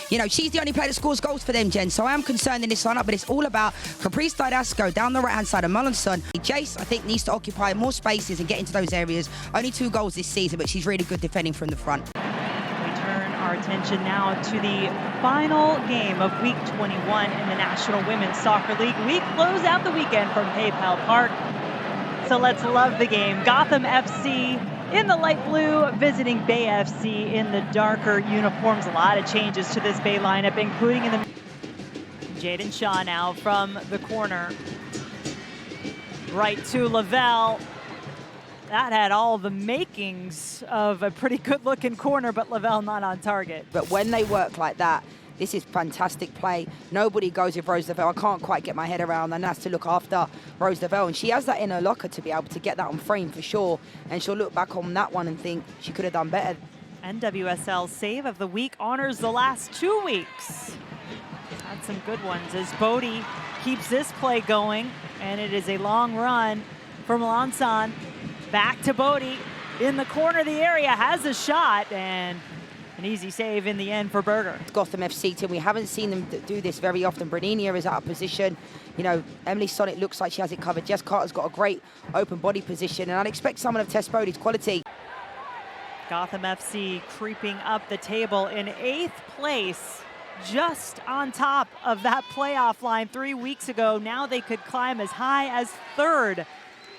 You know, she's the only player that scores goals for them, Jen. So I am concerned in this lineup, but it's all about Caprice Didasco down the right-hand side of Mullinson. Jace, I think, needs to occupy more spaces and get into those areas. Only 2 goals this season, but she's really good defending from the front. We turn our attention now to the final game of Week 21 in the National Women's Soccer League. We close out the weekend from PayPal Park. So let's love the game. Gotham FC in the light blue, visiting Bay FC in the darker uniforms. A lot of changes to this Bay lineup, including in the... Jaden Shaw now from the corner. Right to Lavelle. That had all the makings of a pretty good-looking corner, but Lavelle not on target. But when they work like that, this is fantastic play. Nobody goes with Rose Lavelle. I can't quite get my head around, and that's to look after Rose Lavelle. And she has that in her locker to be able to get that on frame for sure. And she'll look back on that one and think she could have done better. NWSL Save of the Week honors the last 2 weeks. Had some good ones as Bodie keeps this play going, and it is a long run for Melanson. Back to Bodie in the corner of the area, has a shot, and an easy save in the end for Berger. Gotham FC team, we haven't seen them do this very often. Braninia is out of position. You know, Emily Sonnet looks like she has it covered. Jess Carter's got a great open body position, and I'd expect someone of Tess Bodie's quality. Gotham FC creeping up the table in 8th place, just on top of that playoff line 3 weeks ago. Now they could climb as high as 3rd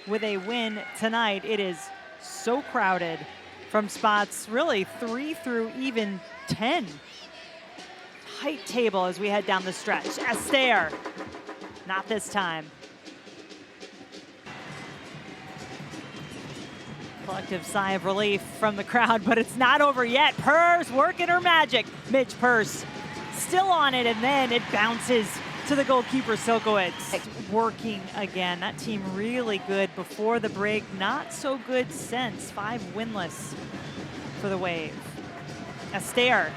with a win tonight. It is so crowded from spots really 3 through even 10. Tight table as we head down the stretch. Astaire, not this time. Collective sigh of relief from the crowd, but it's not over yet. Purse working her magic. Midge Purse still on it, and then it bounces to the goalkeeper, Silkowitz. Working again. That team really good before the break. Not so good since. 5 winless for the Wave. Astaire.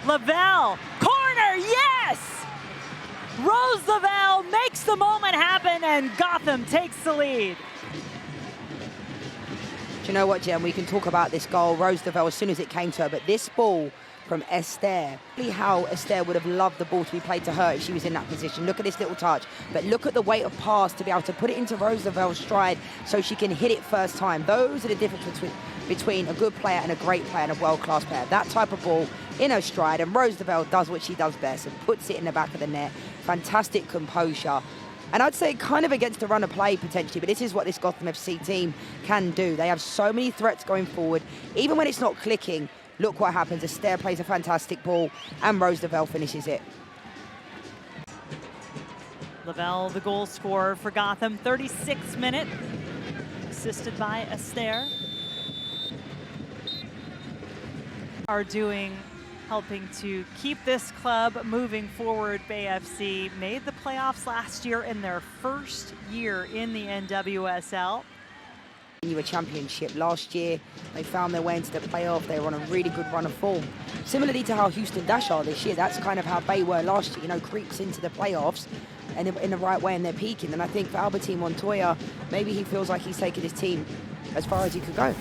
Lavelle. Corner, yes! Rose Lavelle makes the moment happen, and Gotham takes the lead. Do you know what, Jen? We can talk about this goal. Rose Lavelle, as soon as it came to her, but this ball from Astaire. See how Astaire would have loved the ball to be played to her if she was in that position. Look at this little touch, but look at the weight of pass to be able to put it into Rose Lavelle's stride so she can hit it first time. Those are the difference between a good player and a great player and a world-class player. That type of ball in her stride, and Rose Lavelle does what she does best and puts it in the back of the net. Fantastic composure. And I'd say kind of against the run of play potentially, but this is what this Gotham FC team can do. They have so many threats going forward. Even when it's not clicking, look what happens. Astaire plays a fantastic ball, and Rose Lavelle finishes it. Lavelle, the goal scorer for Gotham, 36th minute, assisted by Astaire. Are doing, helping to keep this club moving forward. Bay FC made the playoffs last year in their first year in the NWSL. A championship last year, they found their way into the playoff. They were on a really good run of form, similarly to how Houston Dash are this year. That's kind of how Bay were last year, you know, creeps into the playoffs and in the right way, and they're peaking. And I think for Albertine Montoya, maybe he feels like he's taken his team as far as he could go.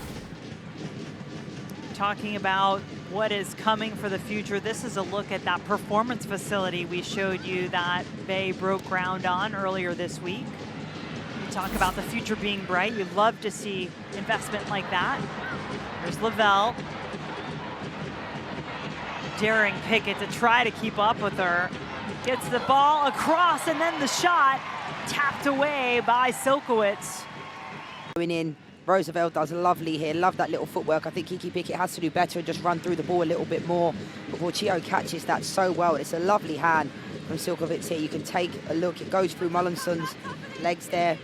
Talking about what is coming for the future, this is a look at that performance facility we showed you that Bay broke ground on earlier this week. Talk about the future being bright. You'd love to see investment like that. There's Lavelle. Daring Pickett to try to keep up with her. Gets the ball across, and then the shot tapped away by Silkowitz. Going in, Rose Lavelle does lovely here. Love that little footwork. I think Kiki Pickett has to do better and just run through the ball a little bit more. But Portillo catches that so well. It's a lovely hand from Silkowitz here. You can take a look. It goes through Mullinson's legs there.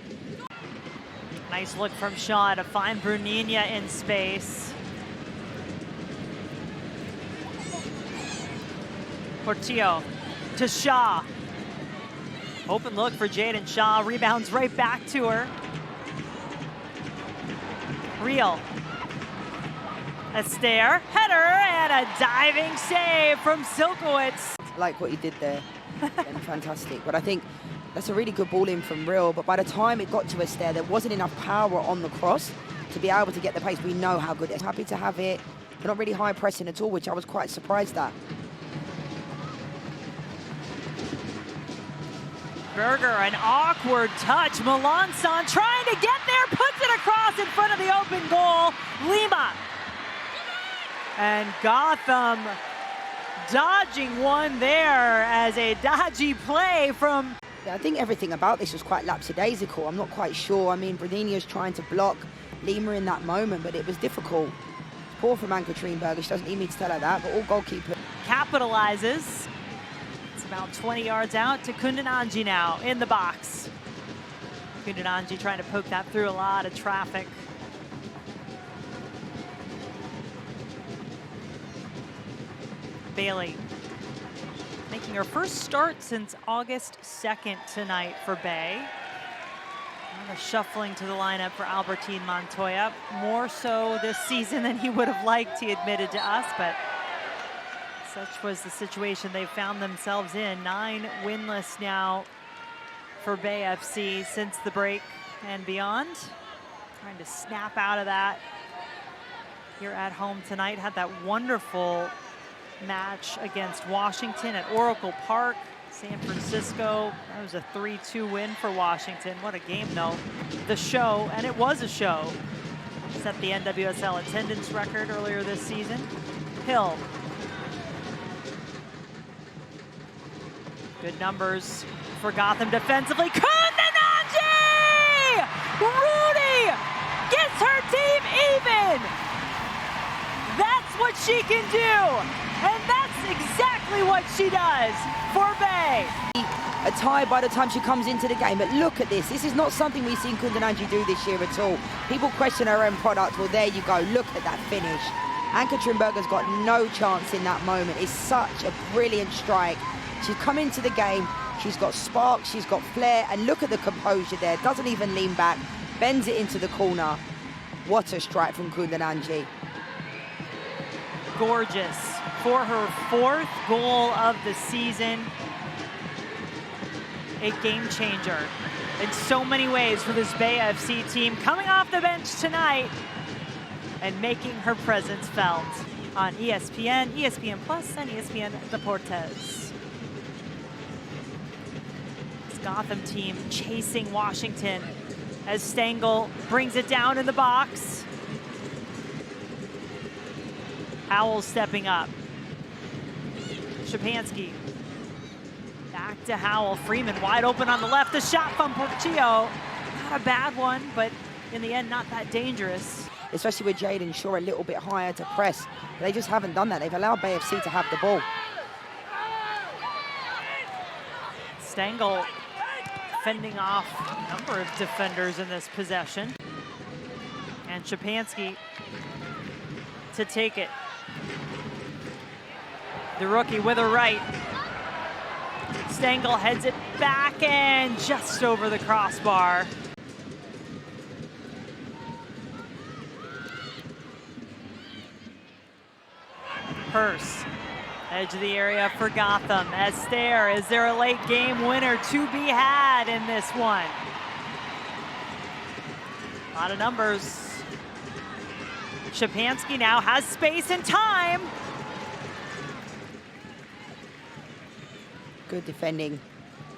Nice look from Shaw to find Bruninia in space. Portillo to Shaw. Open look for Jaden Shaw. Rebounds right back to her. Real. Astaire, header, and a diving save from Silkowitz. I like what you did there. Fantastic. But I think that's a really good ball in from Real, but by the time it got to Astaire, there wasn't enough power on the cross to be able to get the pace. We know how good it is. Happy to have it. They're not really high pressing at all, which I was quite surprised at. Berger, an awkward touch. Melanson trying to get there, puts it across in front of the open goal. Lima. And Gotham dodging one there as a dodgy play from... Yeah, I think everything about this was quite lapsadaisical. I'm not quite sure. I mean, Bradinia's trying to block Lima in that moment, but it was difficult. Poor from Ann-Katrine Berger. She doesn't need me to tell her that, but all goalkeeper. Capitalizes. It's about 20 yards out to Kundanji now in the box. Kundanji trying to poke that through a lot of traffic. Bailey making her first start since August 2nd tonight for Bay. Kind of shuffling to the lineup for Albertine Montoya. More so this season than he would have liked, he admitted to us, but such was the situation they found themselves in. 9 winless now for Bay FC since the break and beyond. Trying to snap out of that here at home tonight. Had that wonderful match against Washington at Oracle Park, San Francisco. That was a 3-2 win for Washington. What a game though. The show, and it was a show, set the NWSL attendance record earlier this season. Hill. Good numbers for Gotham defensively. Kundanji! Rudy gets her team even! That's what she can do! And that's exactly what she does for Bay. A tie by the time she comes into the game, but look at this. This is not something we've seen Kundanji do this year at all. People question her own product. Well, there you go. Look at that finish. Ann-Katrine Berger's got no chance in that moment. It's such a brilliant strike. She's come into the game. She's got spark. She's got flair. And look at the composure there. Doesn't even lean back. Bends it into the corner. What a strike from Kundanji. Gorgeous for her 4th goal of the season. A game changer in so many ways for this Bay FC team, coming off the bench tonight and making her presence felt on ESPN, ESPN Plus, and ESPN Deportes. This Gotham team chasing Washington as Stengel brings it down in the box. Howell stepping up. Szczepanski. Back to Howell. Freeman wide open on the left. The shot from Portillo. Not a bad one, but in the end, not that dangerous. Especially with Jaden Shaw a little bit higher to press. They just haven't done that. They've allowed Bay FC to have the ball. Stengel fending off a number of defenders in this possession. And Szczepanski to take it. The rookie with a right. Stengel heads it back and just over the crossbar. Purse, edge of the area for Gotham. Esther, is there a late game winner to be had in this one? A lot of numbers. Szczepanski now has space and time. Good defending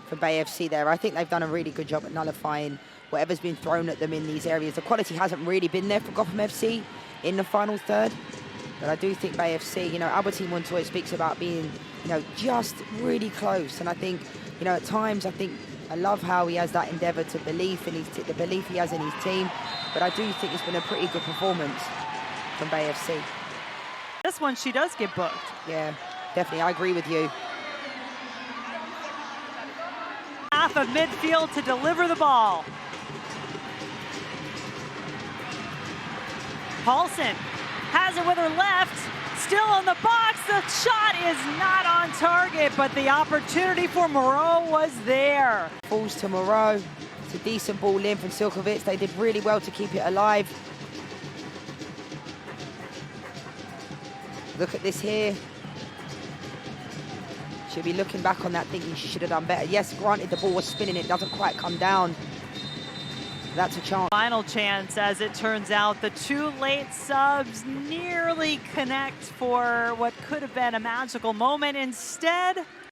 for Bay FC there. I think they've done a really good job at nullifying whatever's been thrown at them in these areas. The quality hasn't really been there for Gotham FC in the final third. But I do think Bay FC, you know, Albertine Montoya speaks about being, you know, just really close. And I think, you know, at times, I love how he has that endeavour to belief in the belief he has in his team. But I do think it's been a pretty good performance from Bay FC. This one, she does get booked. Yeah, definitely. I agree with you. Half of midfield to deliver the ball. Paulson has it with her left, still on the box. The shot is not on target, but the opportunity for Moreau was there. Falls to Moreau. It's a decent ball in from Silkovic. They did really well to keep it alive. Look at this here. She'll be looking back on that thinking she should have done better. Yes, granted, the ball was spinning. It doesn't quite come down. That's a chance. Final chance, as it turns out. The 2 late subs nearly connect for what could have been a magical moment. Instead,